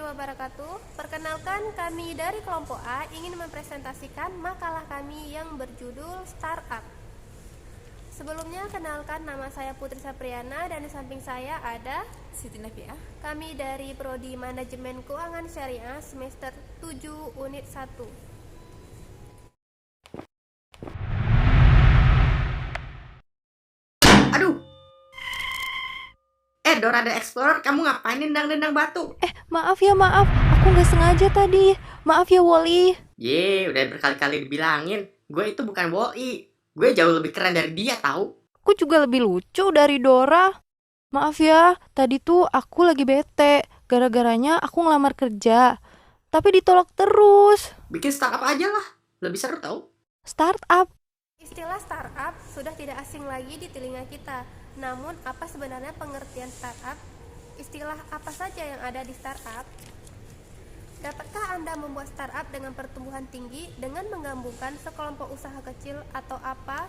warahmatullahi wabarakatuh. Perkenalkan, kami dari kelompok A ingin mempresentasikan makalah kami yang berjudul Startup. Sebelumnya, kenalkan, nama saya Putri Sapriana dan di samping saya ada Siti Nafiah. kami dari Prodi Manajemen Keuangan Syariah semester 7 unit 1. Aduh. Dora the Explorer, kamu ngapain nendang-nendang batu? Maaf, aku nggak sengaja tadi. Maaf ya, Woli. Udah berkali-kali dibilangin, gue itu bukan Woi. Gue jauh lebih keren dari dia, tahu? Aku juga lebih lucu dari Dora. Maaf ya, tadi tuh aku lagi bete. Gara-garanya aku ngelamar kerja. Tapi ditolak terus. Bikin startup aja lah, lebih seru tahu? Startup. Istilah startup sudah tidak asing lagi di telinga kita. Namun, apa sebenarnya pengertian startup? Istilah apa saja yang ada di startup? Dapatkah Anda membuat startup dengan pertumbuhan tinggi dengan menggabungkan sekelompok usaha kecil atau apa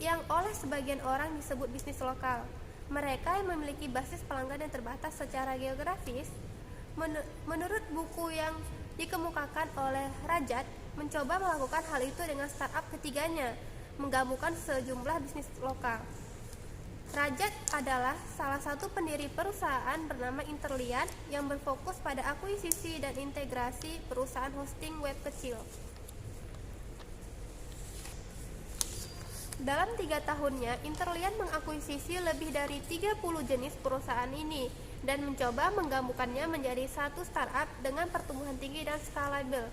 yang oleh sebagian orang disebut bisnis lokal? Mereka yang memiliki basis pelanggan yang terbatas secara geografis. Menurut buku yang dikemukakan oleh Rajat, mencoba melakukan hal itu dengan startup ketiganya, menggabungkan sejumlah bisnis lokal. Rajat adalah salah satu pendiri perusahaan bernama Interlian yang berfokus pada akuisisi dan integrasi perusahaan hosting web kecil. Dalam 3 tahunnya, Interlian mengakuisisi lebih dari 30 jenis perusahaan ini dan mencoba menggabungkannya menjadi satu startup dengan pertumbuhan tinggi dan scalable.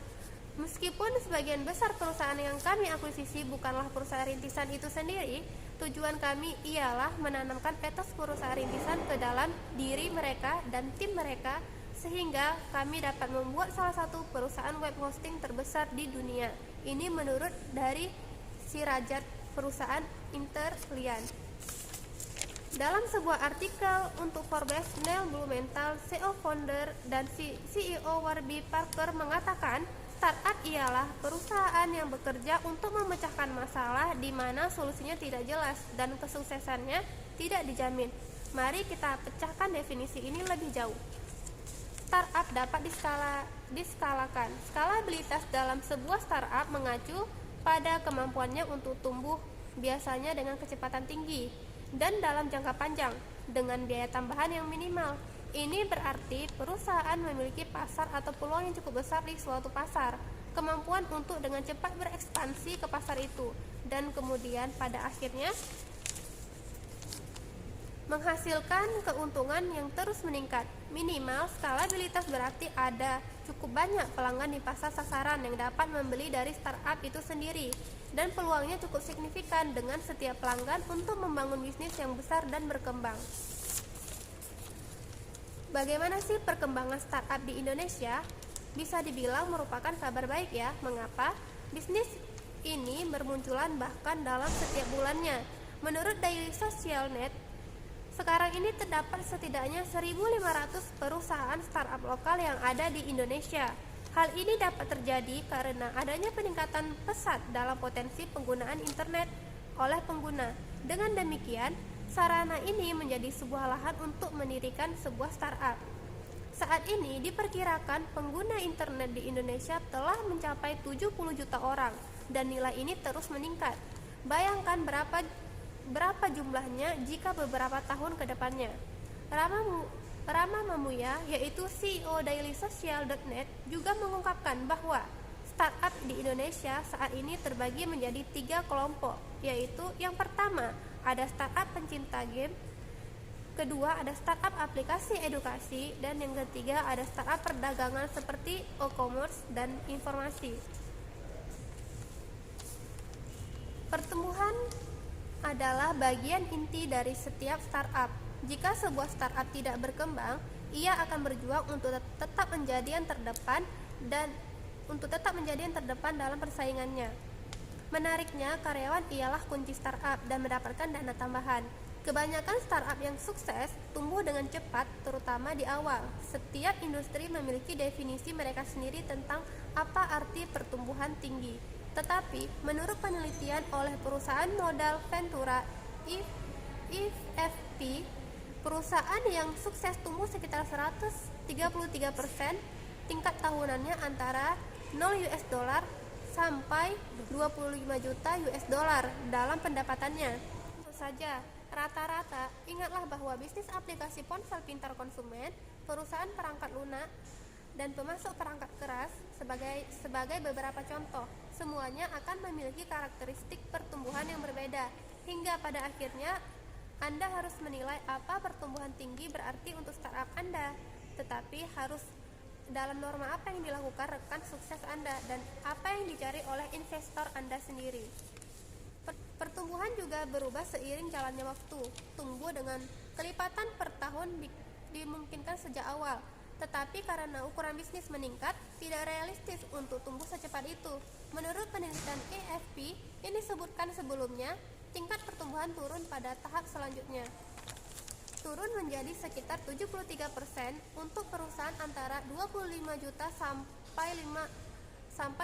Meskipun sebagian besar perusahaan yang kami akuisisi bukanlah perusahaan rintisan itu sendiri, tujuan kami ialah menanamkan etos perusahaan rintisan ke dalam diri mereka dan tim mereka sehingga kami dapat membuat salah satu perusahaan web hosting terbesar di dunia. Ini menurut dari si Rajat, perusahaan Interlian. Dalam sebuah artikel untuk Forbes, Neil Blumenthal, CEO founder dan CEO Warby Parker mengatakan, startup ialah perusahaan yang bekerja untuk memecahkan masalah di mana solusinya tidak jelas dan kesuksesannya tidak dijamin. Mari kita pecahkan definisi ini lebih jauh. Startup dapat diskalakan. Skalabilitas dalam sebuah startup mengacu pada kemampuannya untuk tumbuh, biasanya dengan kecepatan tinggi dan dalam jangka panjang dengan biaya tambahan yang minimal. Ini berarti perusahaan memiliki pasar atau peluang yang cukup besar di suatu pasar, kemampuan untuk dengan cepat berekspansi ke pasar itu, dan kemudian pada akhirnya menghasilkan keuntungan yang terus meningkat. Minimal skalabilitas berarti ada cukup banyak pelanggan di pasar sasaran yang dapat membeli dari startup itu sendiri, dan peluangnya cukup signifikan dengan setiap pelanggan untuk membangun bisnis yang besar dan berkembang. Bagaimana sih perkembangan startup di Indonesia? Bisa dibilang merupakan kabar baik ya. Mengapa? Bisnis ini bermunculan bahkan dalam setiap bulannya. Menurut Daily Social Net, sekarang ini terdapat setidaknya 1.500 perusahaan startup lokal yang ada di Indonesia. Hal ini dapat terjadi karena adanya peningkatan pesat dalam potensi penggunaan internet oleh pengguna. Dengan demikian, sarana ini menjadi sebuah lahan untuk mendirikan sebuah startup. Saat ini diperkirakan pengguna internet di Indonesia telah mencapai 70 juta orang dan nilai ini terus meningkat. Bayangkan berapa jumlahnya jika beberapa tahun ke depannya. Rama Mamuya, yaitu CEO dailysocial.net, juga mengungkapkan bahwa startup di Indonesia saat ini terbagi menjadi 3 kelompok, yaitu yang pertama ada startup pencinta game, kedua ada startup aplikasi edukasi, dan yang ketiga ada startup perdagangan seperti e-commerce dan informasi. Pertumbuhan adalah bagian inti dari setiap startup. Jika sebuah startup tidak berkembang, ia akan berjuang untuk tetap menjadi yang terdepan dalam persaingannya. Menariknya, karyawan ialah kunci startup dan mendapatkan dana tambahan. Kebanyakan startup yang sukses tumbuh dengan cepat, terutama di awal. Setiap industri memiliki definisi mereka sendiri tentang apa arti pertumbuhan tinggi. Tetapi, menurut penelitian oleh perusahaan modal Ventura IFP, Perusahaan yang sukses tumbuh sekitar 133%, tingkat tahunannya antara 0 US dollar sampai 25 juta US dollar dalam pendapatannya. Tentu saja, rata-rata ingatlah bahwa bisnis aplikasi ponsel pintar konsumen, perusahaan perangkat lunak, dan pemasok perangkat keras sebagai beberapa contoh, semuanya akan memiliki karakteristik pertumbuhan yang berbeda, hingga pada akhirnya Anda harus menilai apa pertumbuhan tinggi berarti untuk startup Anda, tetapi harus dalam norma apa yang dilakukan rekan sukses Anda dan apa yang dicari oleh investor Anda sendiri. Pertumbuhan juga berubah seiring jalannya waktu. Tumbuh dengan kelipatan per tahun dimungkinkan sejak awal, tetapi karena ukuran bisnis meningkat, tidak realistis untuk tumbuh secepat itu. Menurut penelitian AFP yang disebutkan sebelumnya, tingkat pertumbuhan turun pada tahap selanjutnya. Turun menjadi sekitar 73% untuk perusahaan antara 25 juta sampai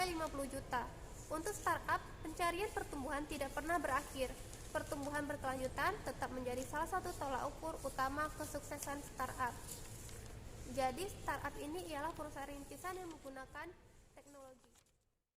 50 juta. Untuk startup, pencarian pertumbuhan tidak pernah berakhir. Pertumbuhan berkelanjutan tetap menjadi salah satu tolak ukur utama kesuksesan startup. Jadi startup ini ialah perusahaan rintisan yang menggunakan